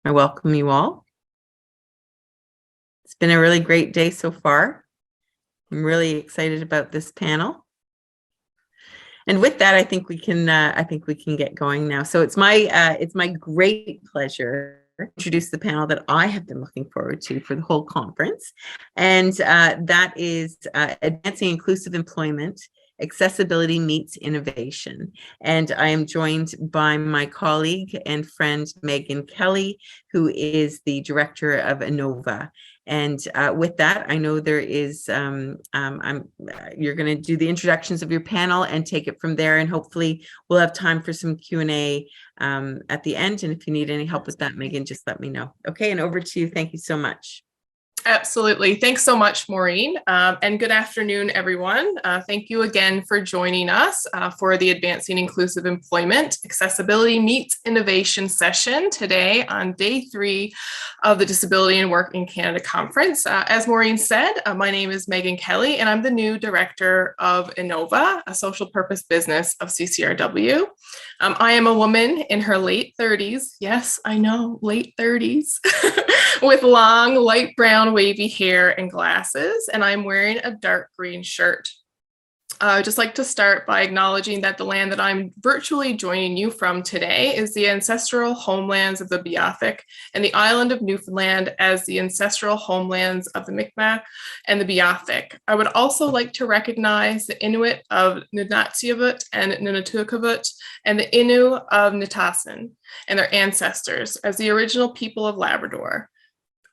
I welcome you all. It's been a really great day so far. I'm really excited about this panel. And with that, I think we can get going now. So it's my great pleasure to introduce the panel that I have been looking forward to for the whole conference, and that is Advancing Inclusive Employment. Accessibility meets innovation. And I am joined by my colleague and friend, Meghan Kelly, who is the director of INNoVA. And with that, I know there is, you're going to do the introductions of your panel and take it from there. And hopefully we'll have time for some Q&A at the end. And if you need any help with that, Meghan, just let me know. Okay, and over to you. Thank you so much. Absolutely. Thanks so much, Maureen. And good afternoon, everyone. Thank you again for joining us for the Advancing Inclusive Employment Accessibility Meets Innovation session today on day 3 of the Disability and Work in Canada conference. As Maureen said, my name is Meghan Kelly, and I'm the new director of INNoVA, a social purpose business of CCRW. I am a woman in her late 30s. Yes, I know, late 30s, with long, light brown, wavy hair and glasses, and I'm wearing a dark green shirt. I'd just like to start by acknowledging that the land that I'm virtually joining you from today is the ancestral homelands of the Beothuk and the island of Newfoundland as the ancestral homelands of the Mi'kmaq and the Beothuk. I would also like to recognize the Inuit of Nunatsiavut and Nunatuakavut and the Innu of Nitassen and their ancestors as the original people of Labrador.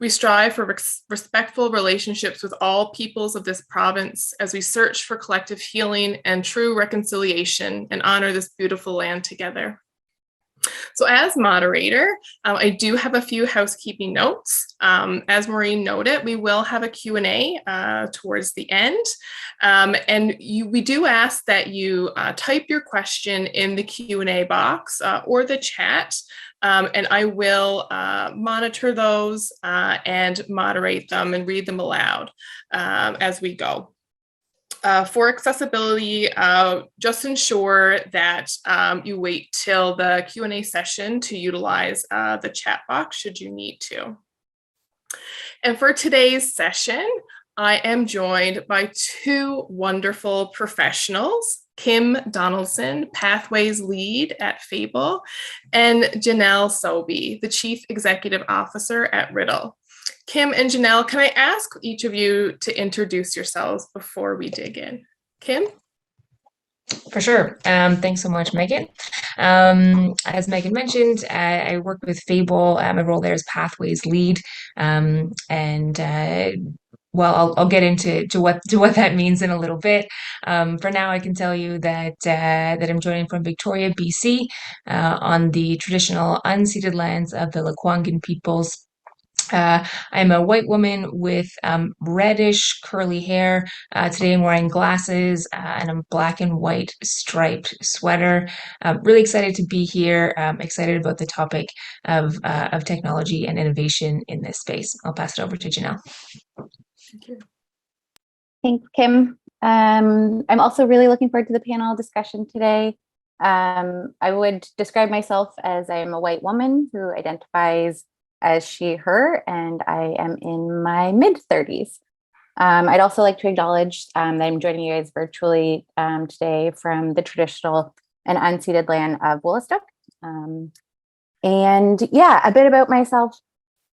We strive for respectful relationships with all peoples of this province as we search for collective healing and true reconciliation and honor this beautiful land together. So as moderator, I do have a few housekeeping notes. As Maureen noted, we will have a Q&A towards the end. We do ask that you type your question in the Q&A box or the chat, and I will monitor those and moderate them and read them aloud as we go. For accessibility, just ensure that you wait till the Q&A session to utilize the chat box should you need to. And for today's session, I am joined by 2 wonderful professionals, Kim Donaldson, Pathways Lead at Fable, and Jenelle Sobey, the Chief Executive Officer at Riddl. Kim and Jenelle, can I ask each of you to introduce yourselves before we dig in? Kim? For sure. Thanks so much, Meghan. As Meghan mentioned, I work with Fable. My role there is Pathways Lead, well, I'll get into what that means in a little bit. For now, I can tell you that I'm joining from Victoria, BC, on the traditional unceded lands of the Lekwungen peoples. I'm a white woman with reddish curly hair. Today I'm wearing glasses and a black and white striped sweater. Really excited to be here. Excited about the topic of technology and innovation in this space. I'll pass it over to Jenelle. Thank you. Thanks, Kim. I'm also really looking forward to the panel discussion today. I would describe myself as I am a white woman who identifies as she, her, and I am in my mid-30s. I'd also like to acknowledge that I'm joining you guys virtually today from the traditional and unceded land of Wolastoq. And yeah, a bit about myself.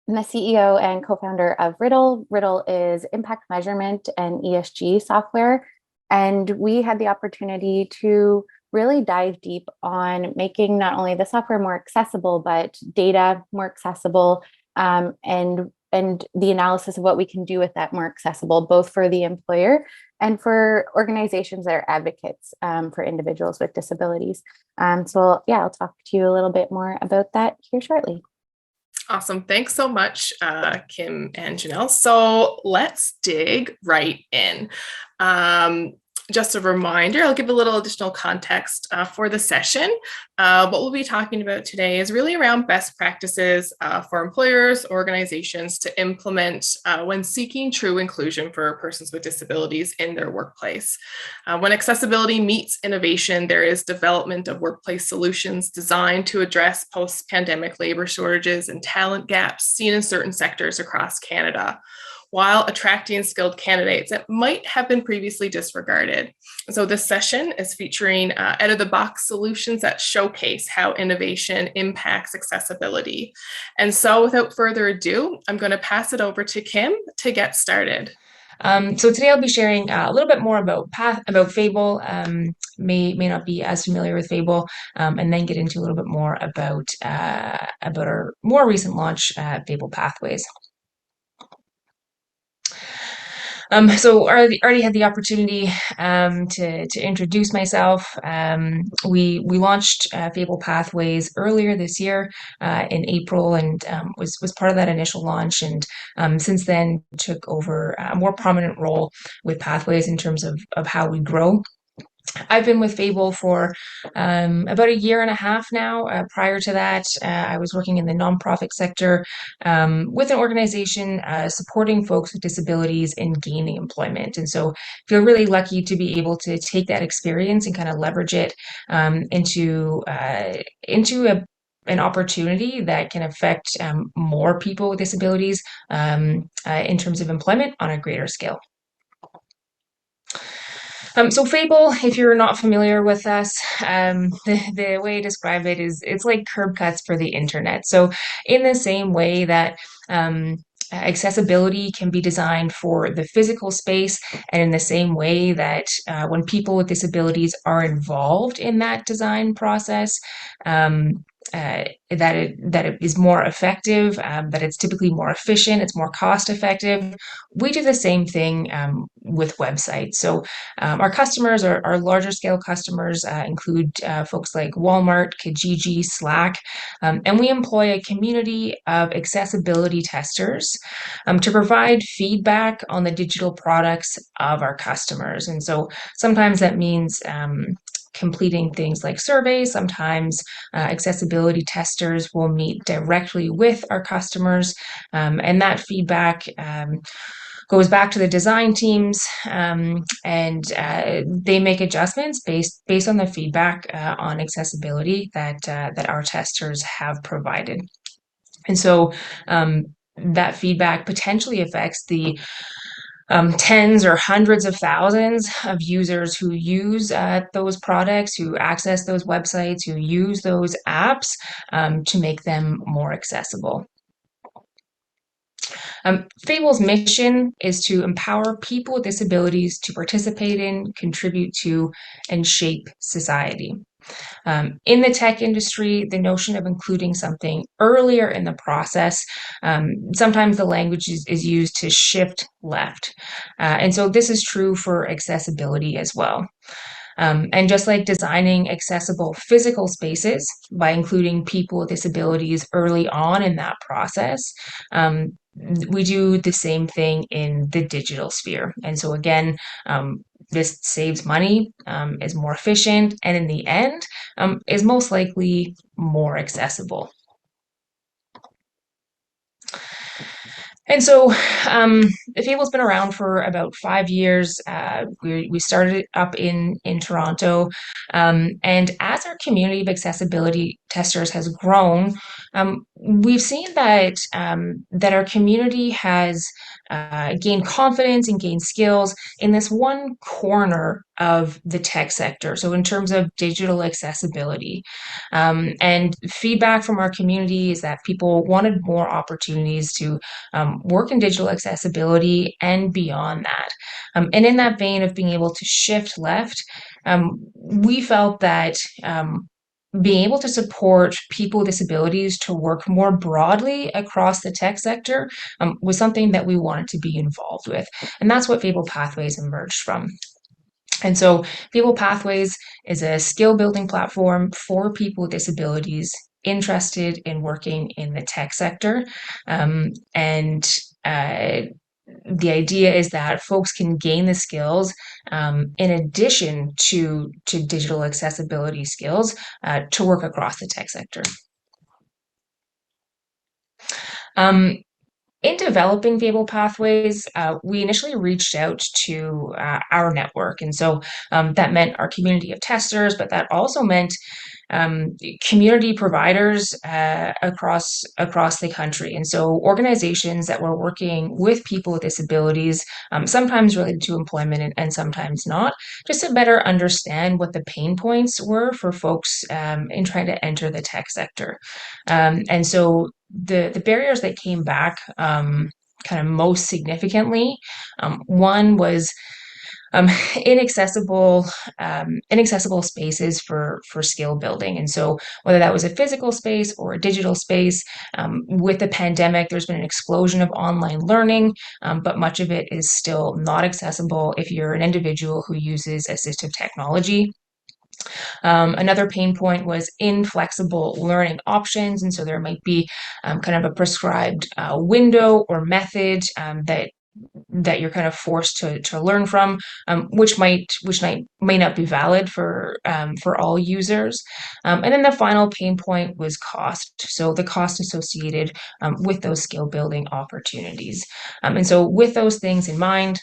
I'm the CEO and co-founder of Riddl. Riddl is impact measurement and ESG software. And we had the opportunity to really dive deep on making not only the software more accessible, but data more accessible, and the analysis of what we can do with that more accessible, both for the employer and for organizations that are advocates for individuals with disabilities. So yeah, I'll talk to you a little bit more about that here shortly. Awesome. Thanks so much, Kim and Jenelle. So let's dig right in. just a reminder, I'll give a little additional context for the session. What we'll be talking about today is really around best practices for employers, organizations to implement when seeking true inclusion for persons with disabilities in their workplace. When accessibility meets innovation, there is development of workplace solutions designed to address post-pandemic labor shortages and talent gaps seen in certain sectors across Canada, while attracting skilled candidates that might have been previously disregarded. So this session is featuring out-of-the-box solutions that showcase how innovation impacts accessibility. And so without further ado, I'm going to pass it over to Kim to get started. So today I'll be sharing a little bit more about Fable. May not be as familiar with Fable, and then get into a little bit more about our more recent launch, Fable Pathways. So I already had the opportunity to introduce myself. We launched Fable Pathways earlier this year in April, and was part of that initial launch, and since then took over a more prominent role with Pathways in terms of how we grow. I've been with Fable for about a year and a half now. Prior to that, I was working in the nonprofit sector with an organization supporting folks with disabilities in gaining employment. And so feel really lucky to be able to take that experience and kind of leverage it into an opportunity that can affect more people with disabilities in terms of employment on a greater scale. So Fable, if you're not familiar with us, the way I describe it is it's like curb cuts for the internet. So in the same way that accessibility can be designed for the physical space, and in the same way that when people with disabilities are involved in that design process, that it is more effective, that it's typically more efficient, it's more cost effective. We do the same thing with websites. So our customers, our larger scale customers include folks like Walmart, Kijiji, Slack, and we employ a community of accessibility testers to provide feedback on the digital products of our customers. And so sometimes that means completing things like surveys. Sometimes accessibility testers will meet directly with our customers, and that feedback goes back to the design teams, and they make adjustments based on the feedback on accessibility that our testers have provided. And so that feedback potentially affects the tens or hundreds of thousands of users who use those products, who access those websites, who use those apps to make them more accessible. Fable's mission is to empower people with disabilities to participate in, contribute to, and shape society. In the tech industry, the notion of including something earlier in the process, sometimes the language is used to shift left. And so this is true for accessibility as well. And just like designing accessible physical spaces by including people with disabilities early on in that process, we do the same thing in the digital sphere. And so again, this saves money, is more efficient, and in the end, is most likely more accessible. And so Fable's been around for about 5 years. We started up in Toronto. And as our community of accessibility testers has grown, we've seen that our community has gained confidence and gained skills in this one corner of the tech sector. So in terms of digital accessibility, and feedback from our community is that people wanted more opportunities to work in digital accessibility and beyond that. And in that vein of being able to shift left, we felt that being able to support people with disabilities to work more broadly across the tech sector was something that we wanted to be involved with. And that's what Fable Pathways emerged from. And so Fable Pathways is a skill building platform for people with disabilities interested in working in the tech sector. And the idea is that folks can gain the skills in addition to digital accessibility skills to work across the tech sector. In developing Fable Pathways, we initially reached out to our network. And so that meant our community of testers, but that also meant community providers across the country. And so organizations that were working with people with disabilities, sometimes related to employment and sometimes not, just to better understand what the pain points were for folks in trying to enter the tech sector. And so the barriers that came back kind of most significantly, one was inaccessible spaces for skill building. And so whether that was a physical space or a digital space, with the pandemic, there's been an explosion of online learning, but much of it is still not accessible if you're an individual who uses assistive technology. Another pain point was inflexible learning options. And so there might be kind of a prescribed window or method that you're kind of forced to learn from, which may not be valid for all users. And then the final pain point was cost. So the cost associated with those skill building opportunities. And so with those things in mind,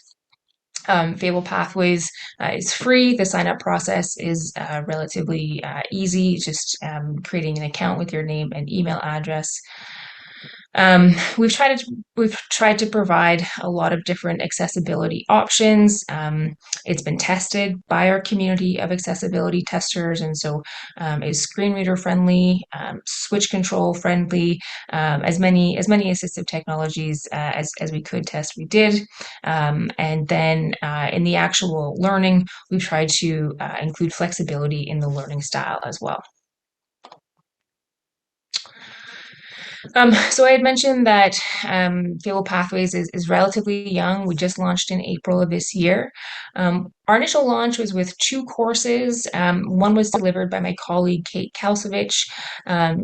Fable Pathways is free. The sign-up process is relatively easy, just creating an account with your name and email address. We've tried to provide a lot of different accessibility options. It's been tested by our community of accessibility testers, and so is screen reader friendly, switch control friendly, as many assistive technologies as we could test, we did. And then in the actual learning, we've tried to include flexibility in the learning style as well. So I had mentioned that Fable Pathways is relatively young. We just launched in April of this year. Our initial launch was with 2 courses. One was delivered by my colleague, Kate Kalsovich.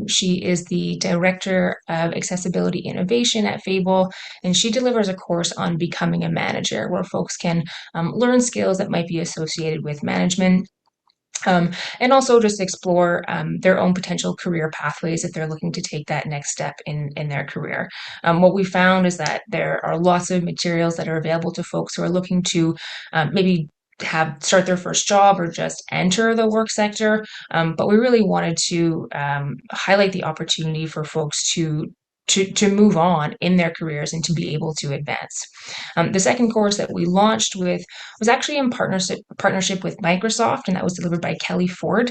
She is the Director of Accessibility Innovation at Fable, and she delivers a course on becoming a manager, where folks can learn skills that might be associated with management. And also just explore their own potential career pathways if they're looking to take that next step in their career. What we found is that there are lots of materials that are available to folks who are looking to maybe start their first job or just enter the work sector. But we really wanted to highlight the opportunity for folks to move on in their careers and to be able to advance. The second course that we launched with was actually in partnership with Microsoft, and that was delivered by Kelly Ford.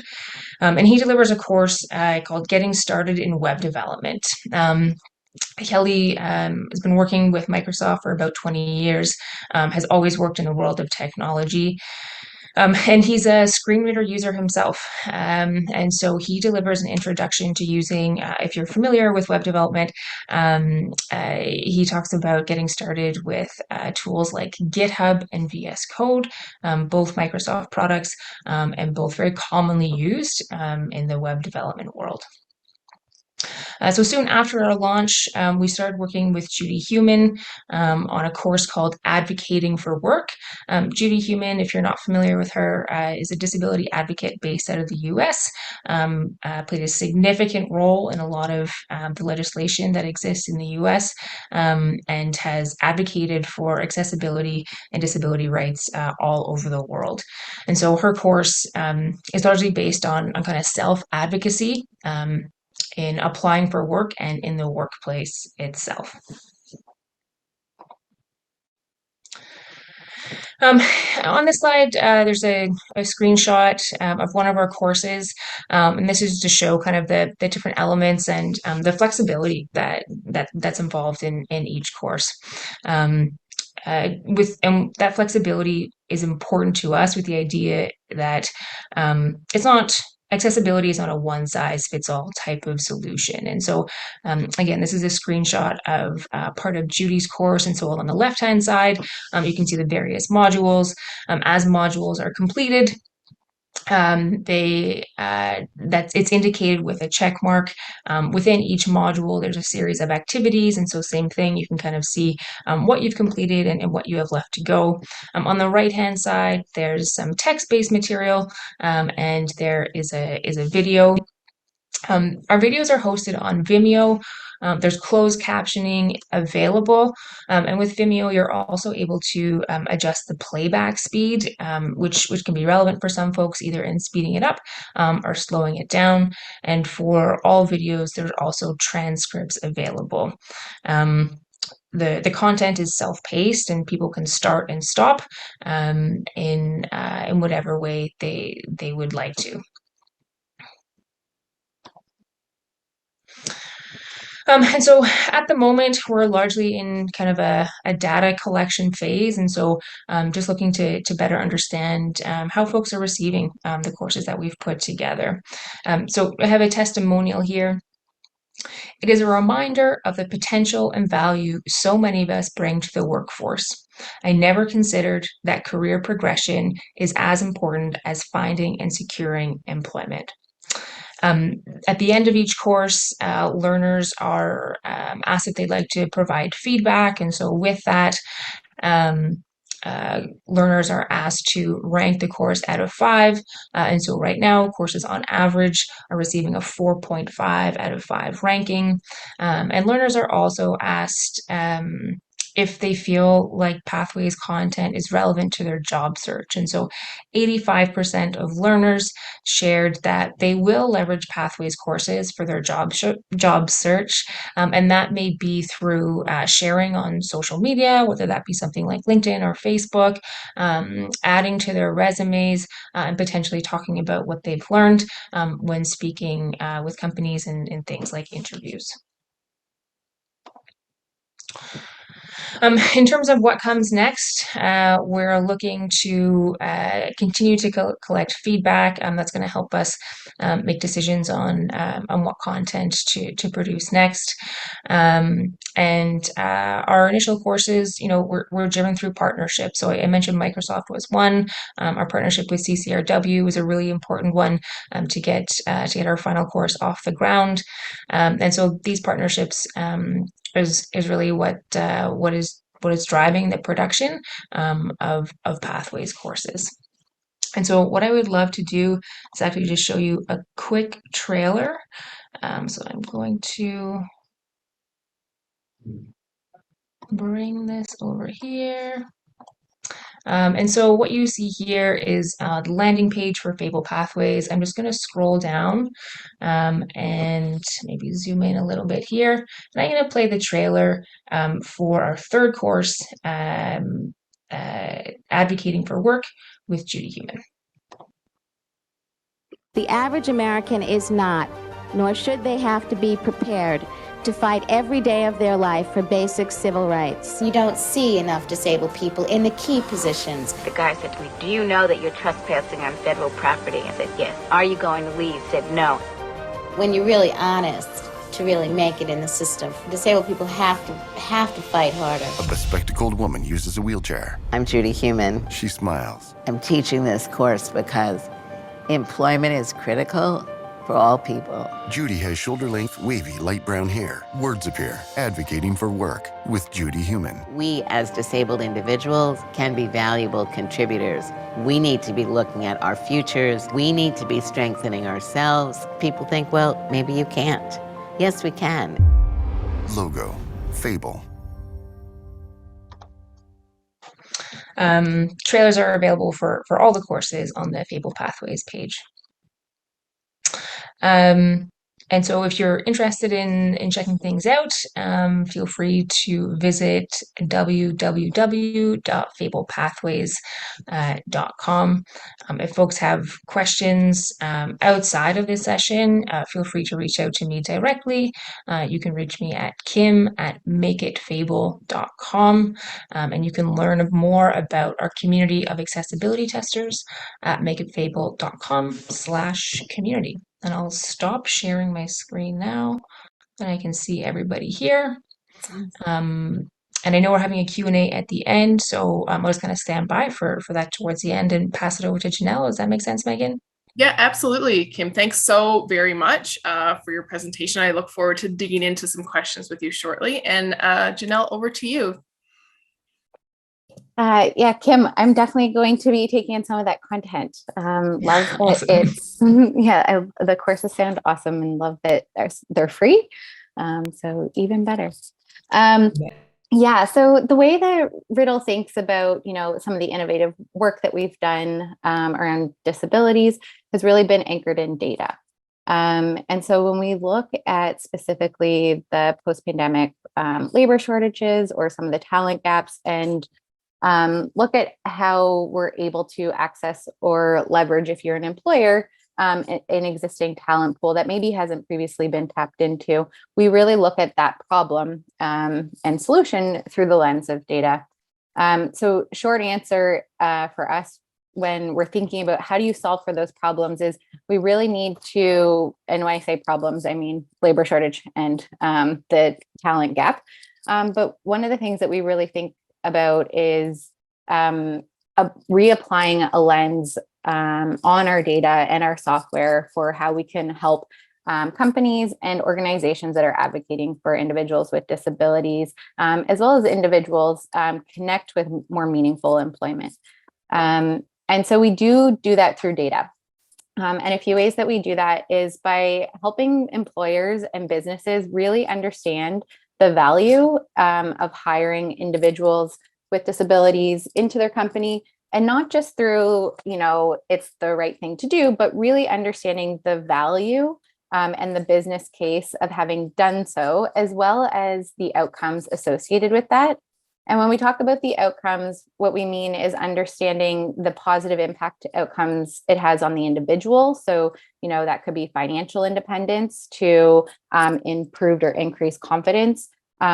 And he delivers a course called Getting Started in Web Development. Kelly has been working with Microsoft for about 20 years, has always worked in the world of technology. And he's a screen reader user himself. And so he delivers an introduction to using, if you're familiar with web development, he talks about getting started with tools like GitHub and VS Code, both Microsoft products, and both very commonly used in the web development world. So soon after our launch, we started working with Judy Human on a course called Advocating for Work. Judy Human, if you're not familiar with her, is a disability advocate based out of the US, played a significant role in a lot of the legislation that exists in the US, and has advocated for accessibility and disability rights all over the world. And so her course is largely based on kind of self-advocacy in applying for work and in the workplace itself. On this slide, there's a screenshot of one of our courses, and this is to show kind of the different elements and the flexibility that's involved in each course. And that flexibility is important to us, with the idea that accessibility is not a one-size-fits-all type of solution. And so, again, this is a screenshot of part of Judy's course. And so on the left-hand side, you can see the various modules. As modules are completed, It's indicated with a check mark. Within each module, there's a series of activities, and so same thing, you can kind of see what you've completed and what you have left to go. On the right-hand side, there's some text-based material, and there is a video. Our videos are hosted on Vimeo. There's closed captioning available. And with Vimeo, you're also able to adjust the playback speed, which can be relevant for some folks, either in speeding it up or slowing it down. And for all videos, there's also transcripts available. The content is self-paced, and people can start and stop in whatever way they would like to. And so at the moment, we're largely in kind of a data collection phase. And so just looking to better understand how folks are receiving the courses that we've put together. So I have a testimonial here. It is a reminder of the potential and value so many of us bring to the workforce. I never considered that career progression is as important as finding and securing employment. At the end of each course, learners are asked if they'd like to provide feedback. And so with that, learners are asked to rank the course out of 5. And so right now, courses on average are receiving a 4.5 out of 5 ranking. And learners are also asked if they feel like Pathways content is relevant to their job search. And so 85% of learners shared that they will leverage Pathways courses for their job search. And that may be through sharing on social media, whether that be something like LinkedIn or Facebook, adding to their resumes, and potentially talking about what they've learned when speaking with companies in things like interviews. In terms of what comes next, we're looking to continue to collect feedback that's going to help us make decisions on what content to produce next. And our initial courses, we're driven through partnerships. So I mentioned Microsoft was one. Our partnership with CCRW was a really important one to get our final course off the ground. And so these partnerships is really what is driving the production of Pathways courses. And so what I would love to do is actually just show you a quick trailer. So I'm going to bring this over here. And so what you see here is the landing page for Fable Pathways. I'm just going to scroll down and maybe zoom in a little bit here. And I'm going to play the trailer for our third course, Advocating for Work with Judy Heumann. The average American is not, nor should they have to be prepared to fight every day of their life for basic civil rights. You don't see enough disabled people in the key positions. The guy said to me, "Do you know that you're trespassing on federal property?" I said, "Yes." "Are you going to leave?" I said, "No." When you're really honest to really make it in the system, disabled people have to fight harder. A bespectacled woman uses a wheelchair. I'm Judy Heumann. She smiles. I'm teaching this course because employment is critical for all people. Judy has shoulder-length, wavy, light brown hair. Words appear. Advocating for Work with Judy Heumann. We, as disabled individuals, can be valuable contributors. We need to be looking at our futures. We need to be strengthening ourselves. People think, well, maybe you can't. Yes, we can. Logo, Fable. Trailers are available for all the courses on the Fable Pathways page. And so if you're interested in checking things out, feel free to visit www.fablepathways.com. If folks have questions outside of this session, feel free to reach out to me directly. You can reach me at kim@makeitfable.com. And you can learn more about our community of accessibility testers at makeitfable.com/community. And I'll stop sharing my screen now, and I can see everybody here. And I know we're having a Q&A at the end, so I'll just kind of stand by for that towards the end and pass it over to Jenelle. Does that make sense, Megan? Yeah, absolutely, Kim. Thanks so very much for your presentation. I look forward to digging into some questions with you shortly. And Jenelle, over to you. Yeah, Kim, I'm definitely going to be taking in some of that content. Love that Awesome. it's, the courses sound awesome and love that they're free. So even better. Yeah, so the way that Riddl thinks about, some of the innovative work that we've done around disabilities has really been anchored in data. And so when we look at specifically the post-pandemic labor shortages or some of the talent gaps and look at how we're able to access or leverage, if you're an employer, an existing talent pool that maybe hasn't previously been tapped into. We really look at that problem and solution through the lens of data. So short answer for us when we're thinking about how do you solve for those problems is we really need to, and when I say problems, I mean labor shortage and the talent gap. But one of the things that we really think about is reapplying a lens on our data and our software for how we can help companies and organizations that are advocating for individuals with disabilities, as well as individuals connect with more meaningful employment. And so we do that through data. And a few ways that we do that is by helping employers and businesses really understand the value of hiring individuals with disabilities into their company, and not just through, it's the right thing to do, but really understanding the value and the business case of having done so, as well as the outcomes associated with that. And when we talk about the outcomes, what we mean is understanding the positive impact outcomes it has on the individual. So, that could be financial independence to improved or increased confidence.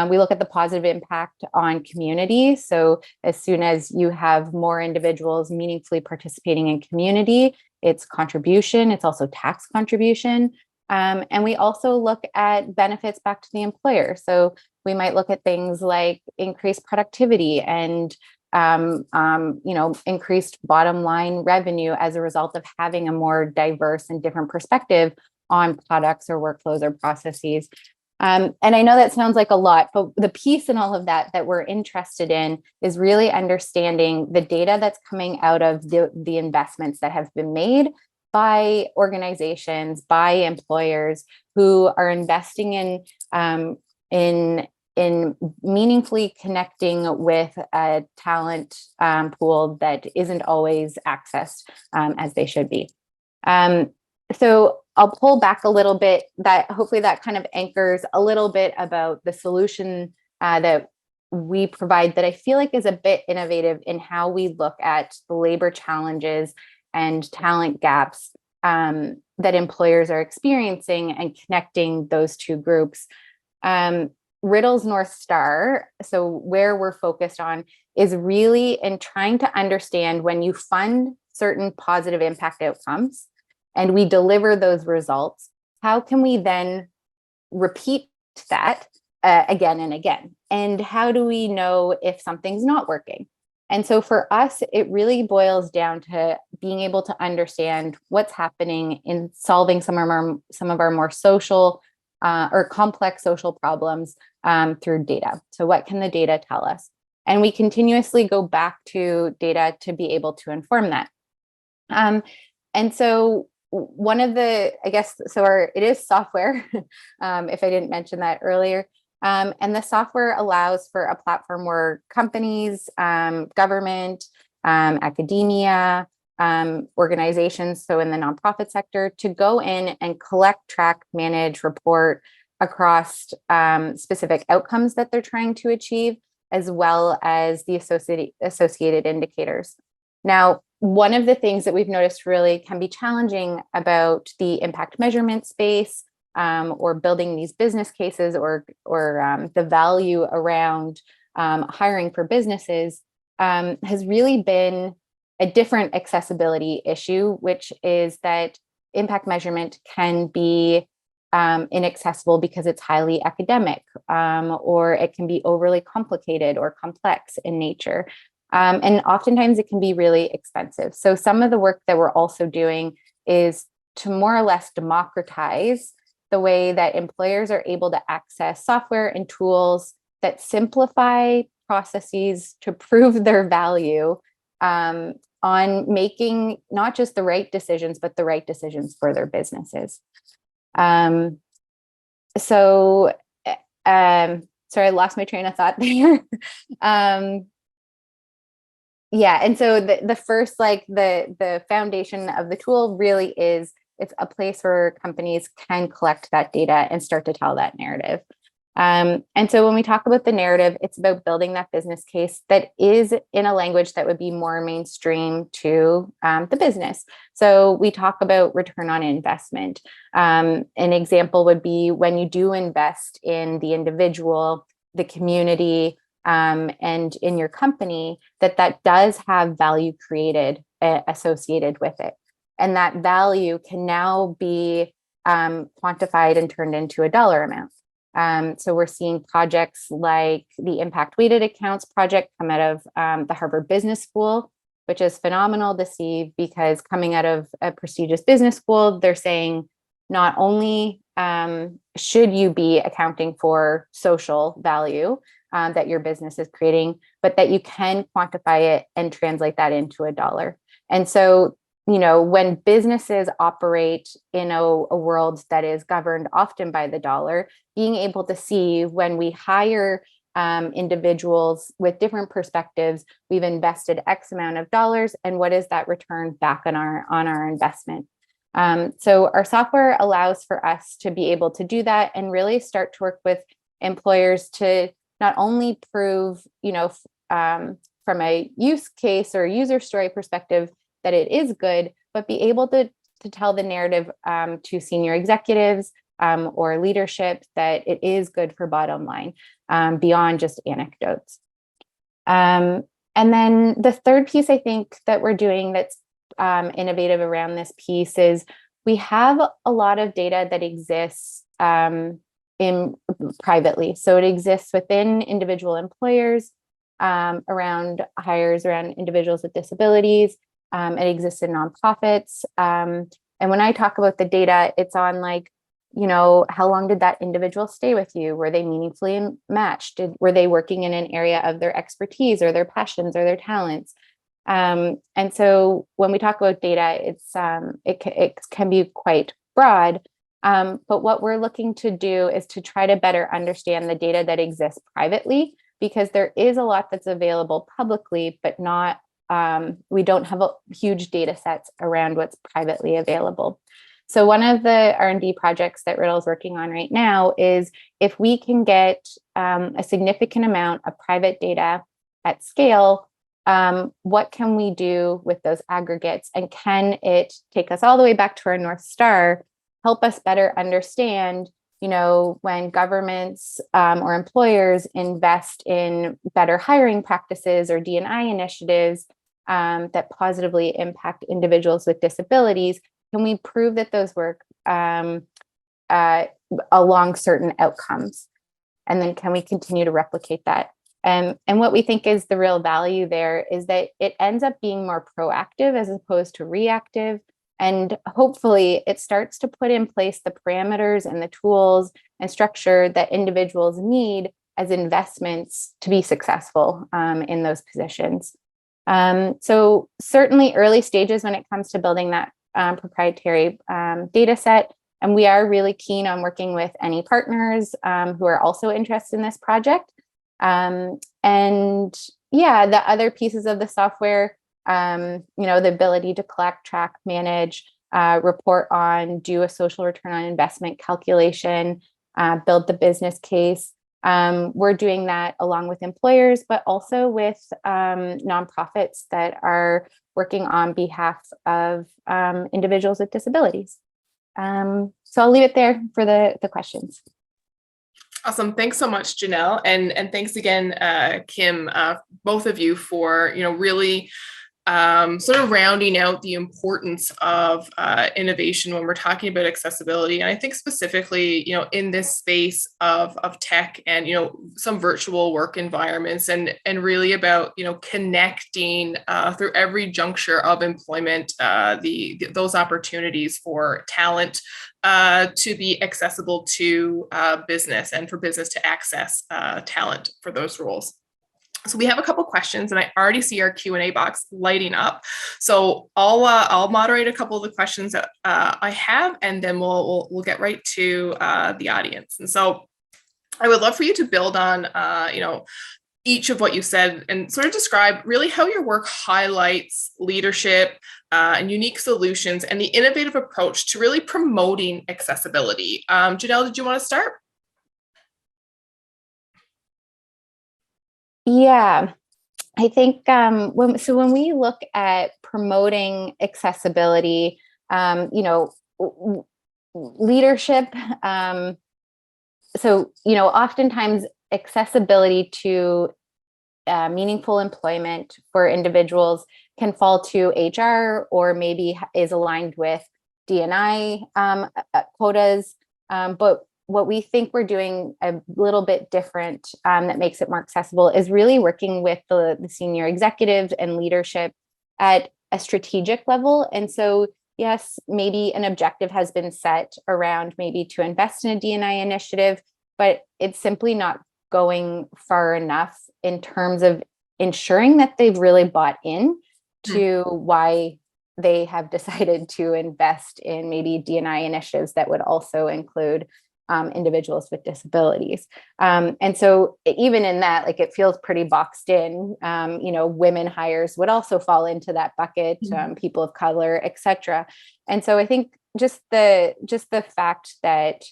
We look at the positive impact on community. So as soon as you have more individuals meaningfully participating in community, it's contribution, it's also tax contribution. And we also look at benefits back to the employer. So we might look at things like increased productivity and increased bottom line revenue as a result of having a more diverse and different perspective on products or workflows or processes. And I know that sounds like a lot, but the piece in all of that we're interested in is really understanding the data that's coming out of the investments that have been made by organizations, by employers who are investing in meaningfully connecting with a talent pool that isn't always accessed as they should be. So I'll pull back a little bit, that hopefully that kind of anchors a little bit about the solution that we provide that I feel like is a bit innovative in how we look at the labor challenges and talent gaps that employers are experiencing and connecting those two groups. Riddl's North Star, so where we're focused on, is really in trying to understand when you fund certain positive impact outcomes and we deliver those results, how can we then repeat that again and again? And how do we know if something's not working? And so for us, it really boils down to being able to understand what's happening in solving some of our more social or complex social problems through data. So what can the data tell us? And we continuously go back to data to be able to inform that. And so one of the, it is software, if I didn't mention that earlier. And the software allows for a platform where companies, government, academia, organizations, so in the nonprofit sector, to go in and collect, track, manage, report across specific outcomes that they're trying to achieve, as well as the associated indicators. Now, one of the things that we've noticed really can be challenging about the impact measurement space or building these business cases or the value around hiring for businesses has really been a different accessibility issue, which is that impact measurement can be inaccessible because it's highly academic, or it can be overly complicated or complex in nature. And oftentimes it can be really expensive. So some of the work that we're also doing is to more or less democratize the way that employers are able to access software and tools that simplify processes to prove their value on making not just the right decisions, but the right decisions for their businesses. Sorry, I lost my train of thought there. Yeah, and so the first, like the foundation of the tool really is, it's a place where companies can collect that data and start to tell that narrative. And so when we talk about the narrative, it's about building that business case that is in a language that would be more mainstream to the business. So we talk about return on investment. An example would be when you do invest in the individual, the community, and in your company, that does have value created associated with it. And that value can now be quantified and turned into a dollar amount. So we're seeing projects like the Impact Weighted Accounts project come out of the Harvard Business School, which is phenomenal to see, because coming out of a prestigious business school, they're saying not only should you be accounting for social value that your business is creating, but that you can quantify it and translate that into a dollar. And so, you know, when businesses operate in a world that is governed often by the dollar, being able to see when we hire individuals with different perspectives, we've invested X amount of dollars, and what is that return back on our investment? So our software allows for us to be able to do that and really start to work with employers to not only prove, you know, from a use case or user story perspective that it is good, but be able to tell the narrative to senior executives or leadership that it is good for bottom line beyond just anecdotes. And then the third piece I think that we're doing that's innovative around this piece is we have a lot of data that exists in privately. So it exists within individual employers around hires, around individuals with disabilities. It exists in nonprofits. And when I talk about the data, it's on like, you know, how long did that individual stay with you? Were they meaningfully matched? Were they working in an area of their expertise or their passions or their talents? And so when we talk about data, it can be quite broad. But what we're looking to do is to try to better understand the data that exists privately, because there is a lot that's available publicly, but not we don't have huge data sets around what's privately available. So one of the R&D projects that Riddl is working on right now is if we can get a significant amount of private data at scale, what can we do with those aggregates? And can it take us all the way back to our North Star, help us better understand, you know, when governments or employers invest in better hiring practices or D&I initiatives that positively impact individuals with disabilities, can we prove that those work along certain outcomes? And then can we continue to replicate that? And what we think is the real value there is that it ends up being more proactive as opposed to reactive. And hopefully it starts to put in place the parameters and the tools and structure that individuals need as investments to be successful in those positions. So certainly early stages when it comes to building that proprietary data set. And we are really keen on working with any partners who are also interested in this project. And yeah, the other pieces of the software, you know, the ability to collect, track, manage, report on, do a social return on investment calculation, build the business case. We're doing that along with employers, but also with nonprofits that are working on behalf of individuals with disabilities. So I'll leave it there for the questions. Awesome. Thanks so much, Jenelle. And thanks again, Kim, both of you for, you know, really sort of rounding out the importance of innovation when we're talking about accessibility. And I think specifically, in this space of tech and, some virtual work environments and really about, connecting through every juncture of employment, those opportunities for talent to be accessible to business and for business to access talent for those roles. So we have a couple questions, and I already see our Q&A box lighting up. So I'll moderate a couple of the questions that I have, and then we'll get right to the audience. And so I would love for you to build on each of what you said and sort of describe really how your work highlights leadership and unique solutions and the innovative approach to really promoting accessibility. Jenelle, did you want to start? Yeah, I think when we look at promoting accessibility, leadership, oftentimes accessibility to meaningful employment for individuals can fall to HR or maybe is aligned with D&I quotas, but what we think we're doing a little bit different that makes it more accessible is really working with the senior executives and leadership at a strategic level. And so, yes, maybe an objective has been set around maybe to invest in a D&I initiative, but it's simply not going far enough in terms of ensuring that they've really bought in to why they have decided to invest in maybe D&I initiatives that would also include individuals with disabilities. And so even in that, it feels pretty boxed in, women hires would also fall into that bucket, people of color, et cetera. And so I think just the fact that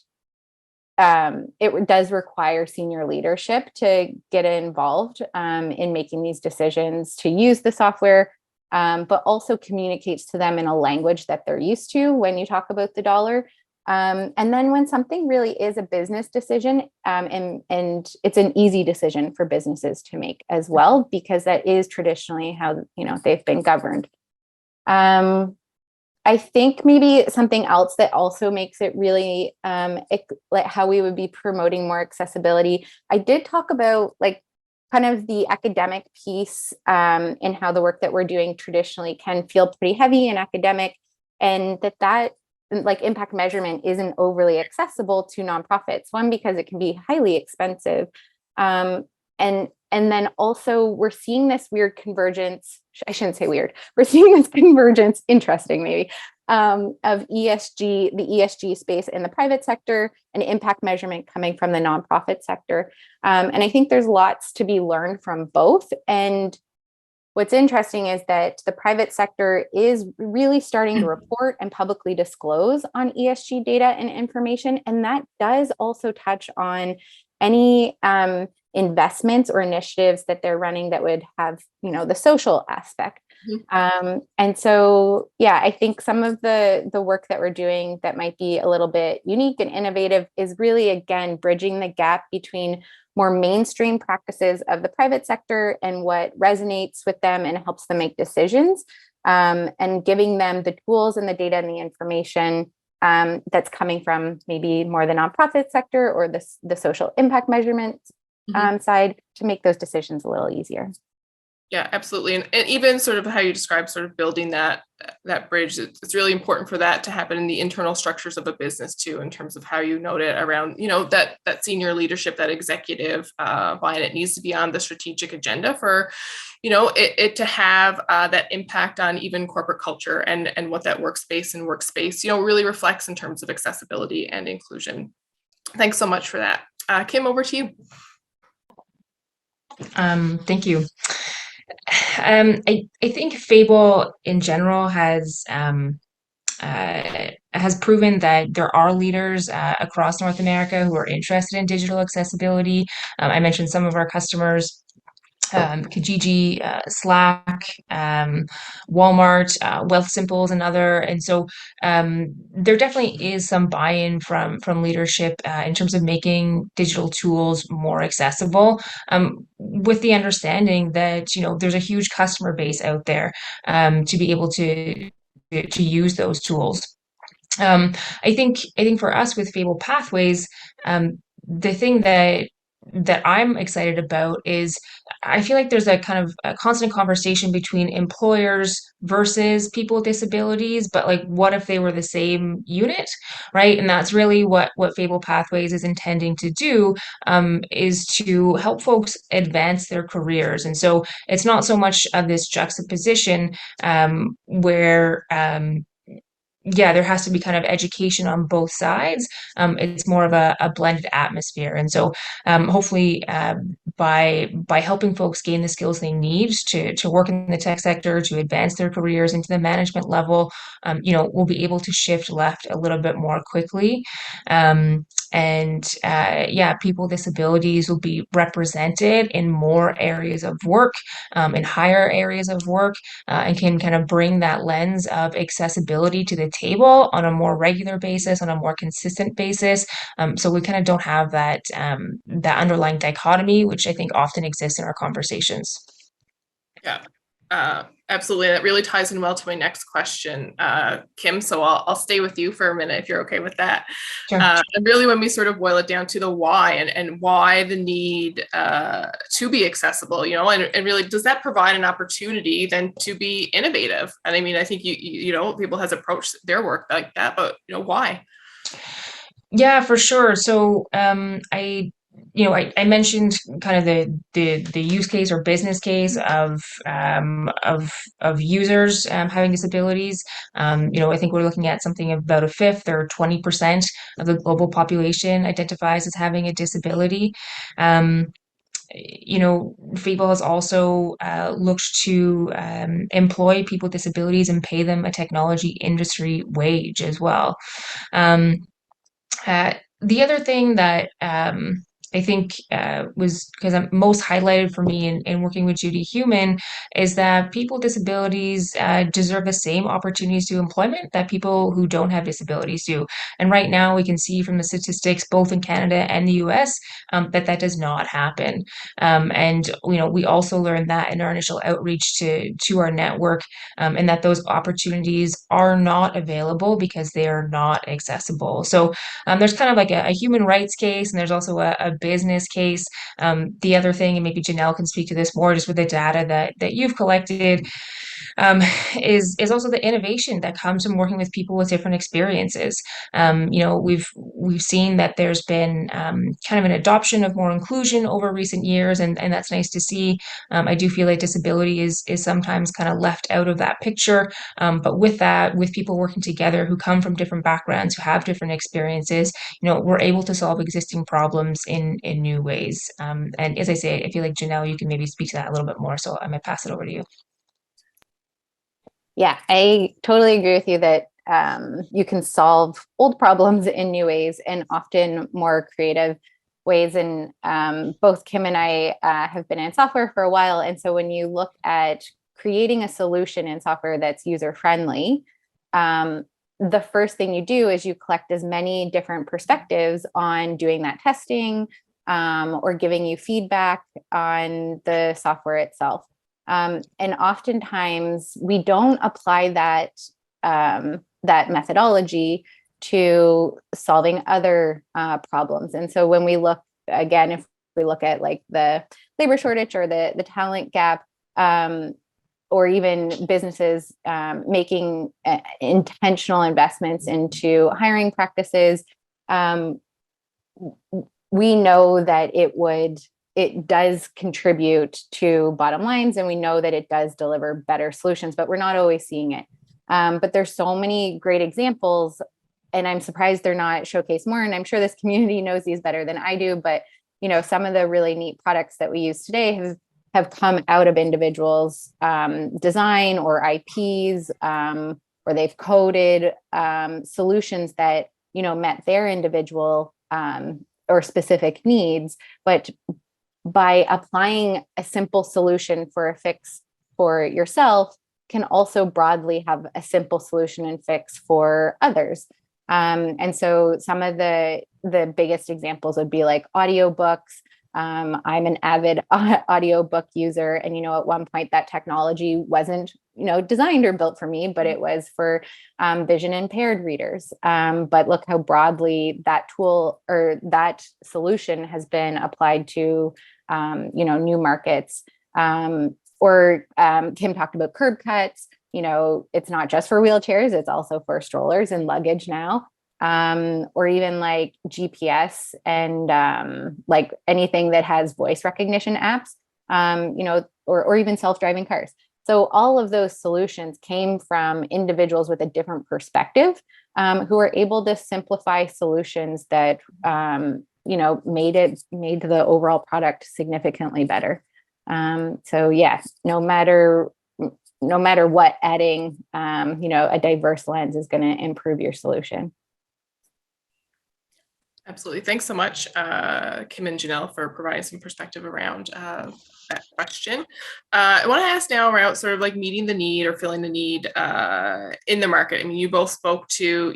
it does require senior leadership to get involved in making these decisions to use the software, but also communicates to them in a language that they're used to when you talk about the dollar. And then when something really is a business decision, and it's an easy decision for businesses to make as well, because that is traditionally how they've been governed. I think maybe something else that also makes it really like how we would be promoting more accessibility. I did talk about kind of the academic piece and how the work that we're doing traditionally can feel pretty heavy and academic, and that impact measurement isn't overly accessible to nonprofits. One, because it can be highly expensive. And then also we're seeing this weird convergence, I shouldn't say weird, we're seeing this convergence, interesting maybe, of ESG, the ESG space in the private sector and impact measurement coming from the nonprofit sector. And I think there's lots to be learned from both. And what's interesting is that the private sector is really starting to report and publicly disclose on ESG data and information. And that does also touch on any investments or initiatives that they're running that would have, the social aspect. And so, yeah, I think some of the work that we're doing that might be a little bit unique and innovative is really, again, bridging the gap between more mainstream practices of the private sector and what resonates with them and helps them make decisions, and giving them the tools and the data and the information that's coming from maybe more the nonprofit sector or the social impact measurement side to make those decisions a little easier. Yeah, absolutely. And even sort of how you describe sort of building that bridge, it's really important for that to happen in the internal structures of a business too, in terms of how you note it around, that senior leadership, that executive buy-in. It needs to be on the strategic agenda for, it to have that impact on even corporate culture and what that workspace really reflects in terms of accessibility and inclusion. Thanks so much for that. Kim, over to you. Thank you. I think Fable in general has proven that there are leaders across North America who are interested in digital accessibility. I mentioned some of our customers Kijiji, Slack, Walmart, Wealthsimple is another. And so there definitely is some buy-in from leadership in terms of making digital tools more accessible, with the understanding that, you know, there's a huge customer base out there to be able to use those tools. I think for us with Fable Pathways, the thing that I'm excited about is I feel like there's a kind of a constant conversation between employers versus people with disabilities, but like what if they were the same unit, right? And that's really what Fable Pathways is intending to do, is to help folks advance their careers. And so it's not so much of this juxtaposition where yeah, there has to be kind of education on both sides. It's more of a blended atmosphere. And so hopefully by helping folks gain the skills they need to work in the tech sector, to advance their careers into the management level, you know, we'll be able to shift left a little bit more quickly. Yeah, people with disabilities will be represented in more areas of work, in higher areas of work, and can kind of bring that lens of accessibility to the table on a more regular basis, on a more consistent basis. So we kind of don't have that that underlying dichotomy, which I think often exists in our conversations. Yeah, absolutely. That really ties in well to my next question, Kim. So I'll stay with you for a minute if you're okay with that. Sure. And really, when we sort of boil it down to the why and why the need to be accessible, you know, and really, does that provide an opportunity then to be innovative? And I mean, I think you know, People has approached their work like that, but you know, why? Yeah, for sure. So I mentioned kind of the use case or business case of users having disabilities. I think we're looking at something about a fifth or 20% of the global population identifies as having a disability. Fable has also looked to employ people with disabilities and pay them a technology industry wage as well. The other thing that I think was because I'm most highlighted for me in working with Judy Human is that people with disabilities deserve the same opportunities to employment that people who don't have disabilities do. And right now we can see from the statistics, both in Canada and the US, that does not happen. And we also learned that in our initial outreach to our network, and that those opportunities are not available because they are not accessible. So there's kind of like a human rights case, and there's also a business case. The other thing, and maybe Jenelle can speak to this more, just with the data that you've collected, is also the innovation that comes from working with people with different experiences. We've seen that there's been kind of an adoption of more inclusion over recent years, and that's nice to see. I do feel like disability is sometimes kind of left out of that picture, but with that, with people working together who come from different backgrounds, who have different experiences, we're able to solve existing problems in new ways. And as I say, I feel like Jenelle, you can maybe speak to that a little bit more, so I might pass it over to you. Yeah, I totally agree with you that you can solve old problems in new ways and often more creative ways. And both Kim and I have been in software for a while. And so when you look at creating a solution in software that's user-friendly, the first thing you do is you collect as many different perspectives on doing that testing, or giving you feedback on the software itself. And oftentimes we don't apply that methodology to solving other problems. And so when we look, again, if we look at like the labor shortage or the talent gap, or even businesses making intentional investments into hiring practices, we know that it does contribute to bottom lines, and we know that it does deliver better solutions, but we're not always seeing it. But there's so many great examples, and I'm surprised they're not showcased more. And I'm sure this community knows these better than I do, but some of the really neat products that we use today have come out of individuals' design or IPs, or they've coded solutions that met their individual or specific needs, but by applying a simple solution for a fix for yourself can also broadly have a simple solution and fix for others. And so some of the biggest examples would be like audiobooks. I'm an avid audiobook user, and at one point that technology wasn't designed or built for me, but it was for vision impaired readers. But look how broadly that tool or that solution has been applied to new markets. Or Kim talked about curb cuts. It's not just for wheelchairs, it's also for strollers and luggage now. Or even like GPS and like anything that has voice recognition apps, or even self-driving cars. So all of those solutions came from individuals with a different perspective, who are able to simplify solutions that made the overall product significantly better. So yeah, no matter what, adding a diverse lens is going to improve your solution. Absolutely. Thanks so much, Kim and Jenelle, for providing some perspective around that question. I want to ask now around sort of like meeting the need or filling the need in the market. I mean, you both spoke to,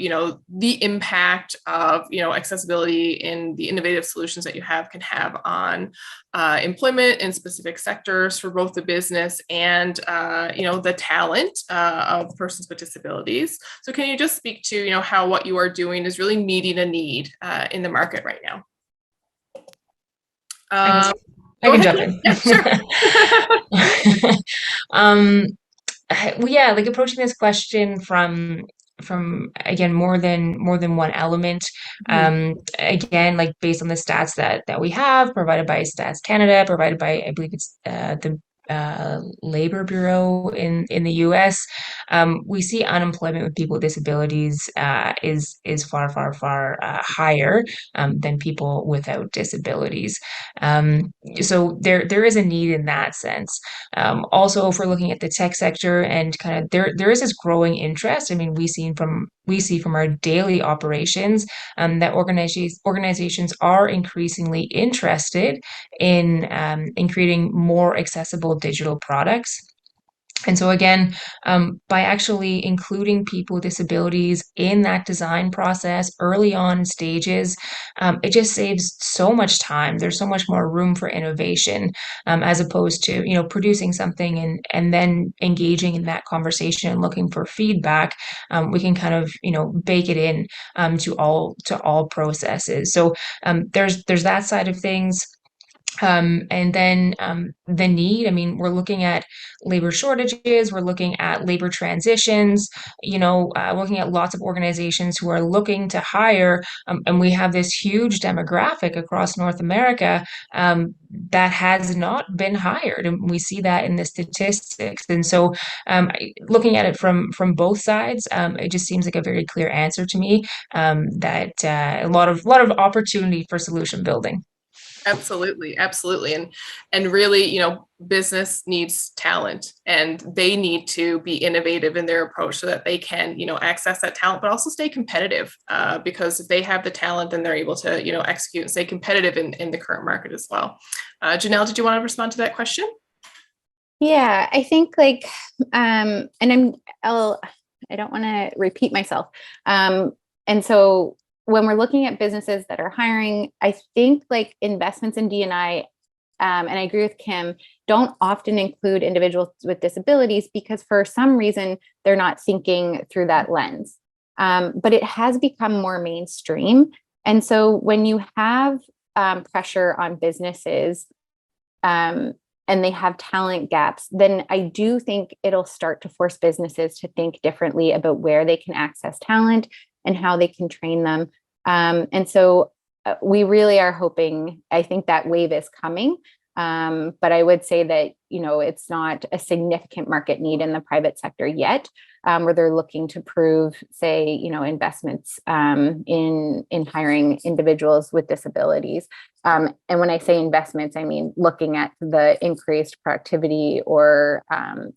the impact of, accessibility in the innovative solutions that you can have on employment in specific sectors for both the business and, the talent of persons with disabilities. So can you just speak to, how what you are doing is really meeting a need in the market right now? I can jump in. Yeah, sure. Yeah, like approaching this question from again more than one element. Again, like based on the stats that we have provided by Stats Canada, provided by, I believe it's the Labor Bureau in the US, we see unemployment with people with disabilities is far higher than people without disabilities. So there is a need in that sense. Also, if we're looking at the tech sector and kind of there is this growing interest. I mean, we see from our daily operations that organizations are increasingly interested in creating more accessible digital products. And so again, by actually including people with disabilities in that design process early on in stages, it just saves so much time. There's so much more room for innovation, as opposed to, producing something and then engaging in that conversation and looking for feedback. We can kind of, bake it in to all processes. So there's that side of things. And then the need, I mean, we're looking at labor shortages, we're looking at labor transitions, looking at lots of organizations who are looking to hire, and we have this huge demographic across North America that has not been hired, and we see that in the statistics. And so looking at it from both sides, it just seems like a very clear answer to me, that a lot of opportunity for solution building. Absolutely. And really, business needs talent, and they need to be innovative in their approach so that they can, access that talent, but also stay competitive, because if they have the talent, then they're able to, execute and stay competitive in the current market as well. Jenelle, did you want to respond to that question? Yeah, I think like, and I don't want to repeat myself. And so when we're looking at businesses that are hiring, I think like investments in D&I, and I agree with Kim, don't often include individuals with disabilities because for some reason they're not thinking through that lens. But it has become more mainstream. And so when you have pressure on businesses and they have talent gaps, then I do think it'll start to force businesses to think differently about where they can access talent and how they can train them. And so we really are hoping, I think that wave is coming. But I would say that, it's not a significant market need in the private sector yet, where they're looking to prove, say, investments in hiring individuals with disabilities. And when I say investments, I mean looking at the increased productivity or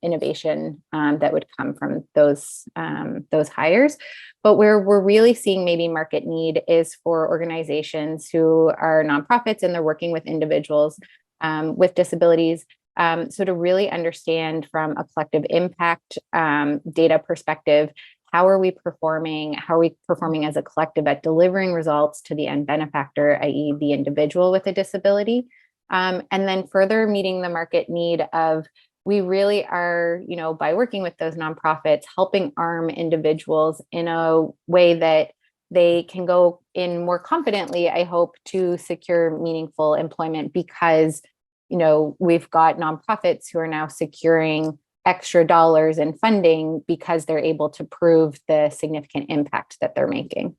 innovation that would come from those hires. But where we're really seeing maybe market need is for organizations who are nonprofits and they're working with individuals with disabilities. So to really understand from a collective impact data perspective, how are we performing? How are we performing as a collective at delivering results to the end benefactor, i.e. the individual with a disability? And then further meeting the market need of, we really are, by working with those nonprofits, helping arm individuals in a way that they can go in more confidently, I hope, to secure meaningful employment, because, we've got nonprofits who are now securing extra dollars in funding because they're able to prove the significant impact that they're making.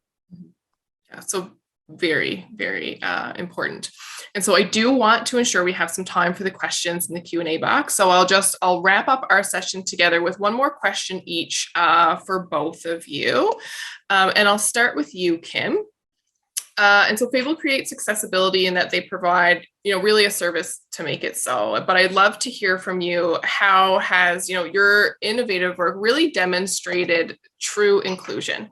Yeah, so very, very important. And so I do want to ensure we have some time for the questions in the Q&A box. So I'll wrap up our session together with one more question each for both of you. And I'll start with you, Kim. And so Fable creates accessibility in that they provide, really a service to make it so. But I'd love to hear from you, how has, your innovative work really demonstrated true inclusion?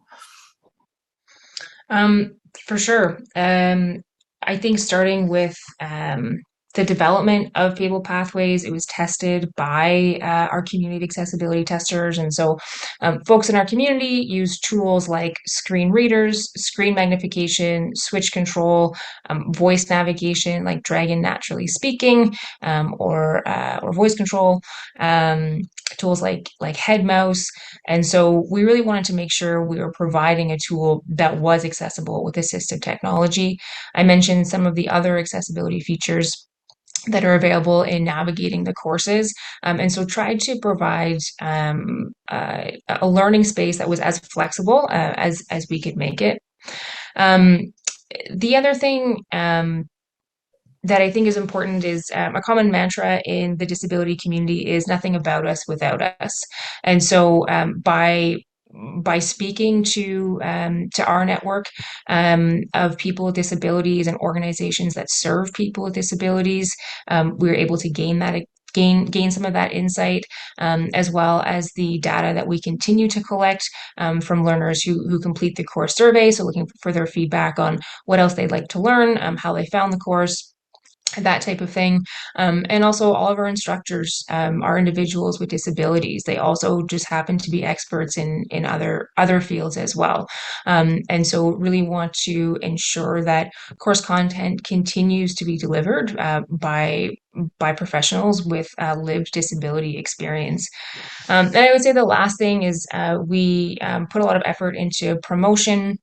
For sure. I think starting with the development of Fable Pathways, it was tested by our community accessibility testers. And so folks in our community use tools like screen readers, screen magnification, switch control, voice navigation like Dragon Naturally Speaking, or voice control, tools like head mouse. And so we really wanted to make sure we were providing a tool that was accessible with assistive technology. I mentioned some of the other accessibility features that are available in navigating the courses. And so tried to provide a learning space that was as flexible as we could make it. The other thing that I think is important is a common mantra in the disability community is nothing about us without us. And so by speaking to our network of people with disabilities and organizations that serve people with disabilities, we were able to gain some of that insight, as well as the data that we continue to collect from learners who complete the course survey. So looking for their feedback on what else they'd like to learn, how they found the course, that type of thing. And also all of our instructors are individuals with disabilities. They also just happen to be experts in other fields as well. And so really want to ensure that course content continues to be delivered by professionals with lived disability experience. And I would say the last thing is we put a lot of effort into promotion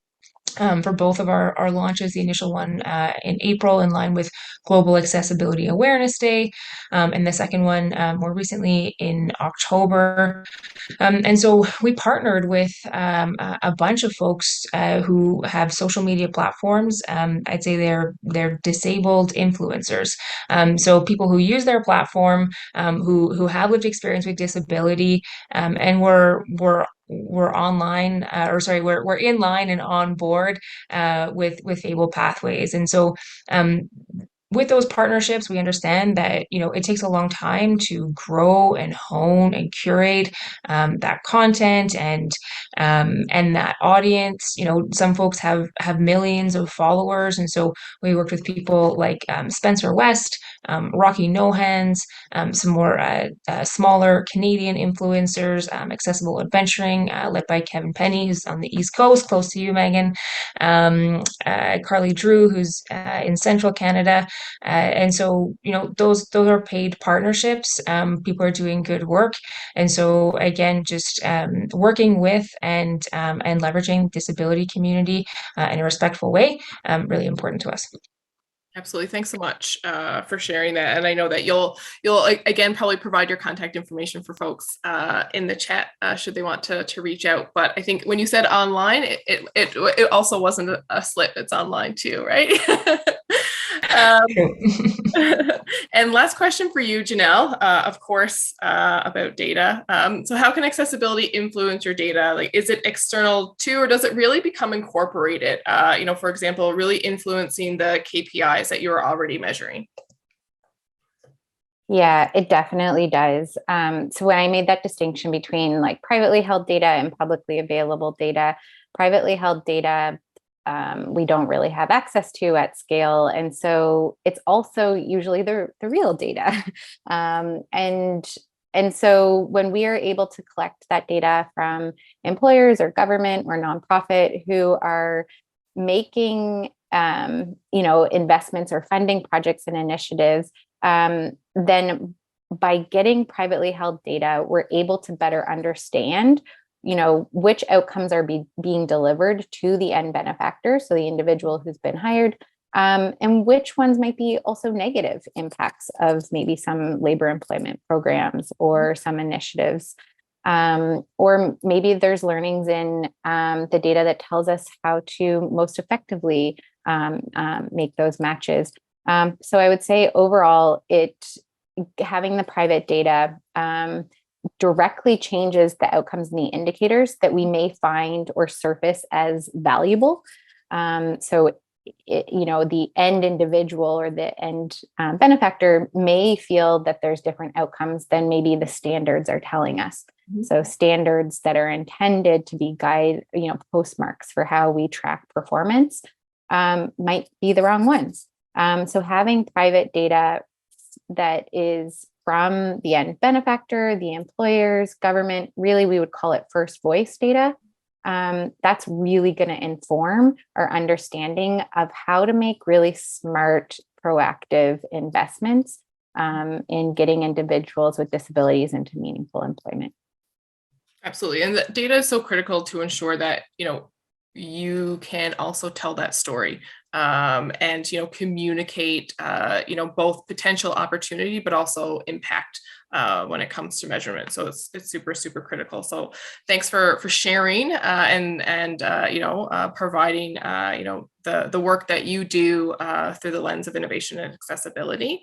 for both of our launches, the initial one in April in line with Global Accessibility Awareness Day, and the second one more recently in October. And so we partnered with a bunch of folks who have social media platforms. I'd say they're disabled influencers. So people who use their platform, who have lived experience with disability, and we're online, we're in line and on board with Fable Pathways. And so with those partnerships, we understand that, it takes a long time to grow and hone and curate that content and that audience. Some folks have millions of followers. And so we worked with people like Spencer West, Rocky No Hands, some more smaller Canadian influencers, Accessible Adventuring, led by Kevin Penny, who's on the East Coast, close to you, Meghan, Carly Drew, who's in Central Canada. And so, those are paid partnerships. People are doing good work. And so again, just working with and leveraging disability community in a respectful way, really important to us. Absolutely. Thanks so much for sharing that. And I know that you'll again probably provide your contact information for folks in the chat should they want to reach out. But I think when you said online, it also wasn't a slip. It's online too, right? And last question for you, Jenelle, of course, about data. So how can accessibility influence your data? Like, is it external to, or does it really become incorporated? For example, really influencing the KPIs that you're already measuring? Yeah, it definitely does. So when I made that distinction between like privately held data and publicly available data, privately held data we don't really have access to at scale. And so it's also usually the real data. And so when we are able to collect that data from employers or government or nonprofit who are making investments or funding projects and initiatives, then by getting privately held data, we're able to better understand which outcomes are being delivered to the end benefactor, so the individual who's been hired, and which ones might be also negative impacts of maybe some labor employment programs or some initiatives. Or maybe there's learnings in the data that tells us how to most effectively make those matches. So I would say overall, having the private data directly changes the outcomes and the indicators that we may find or surface as valuable. So the end individual or the end benefactor may feel that there's different outcomes than maybe the standards are telling us. Mm-hmm. So standards that are intended to be postmarks for how we track performance might be the wrong ones. So having private data that is from the end benefactor, the employers, government, really we would call it first voice data. That's really going to inform our understanding of how to make really smart, proactive investments in getting individuals with disabilities into meaningful employment. Absolutely. And the data is so critical to ensure that, you can also tell that story and, communicate, both potential opportunity, but also impact when it comes to measurement. So it's super, super critical. So thanks for sharing and providing, the work that you do through the lens of innovation and accessibility.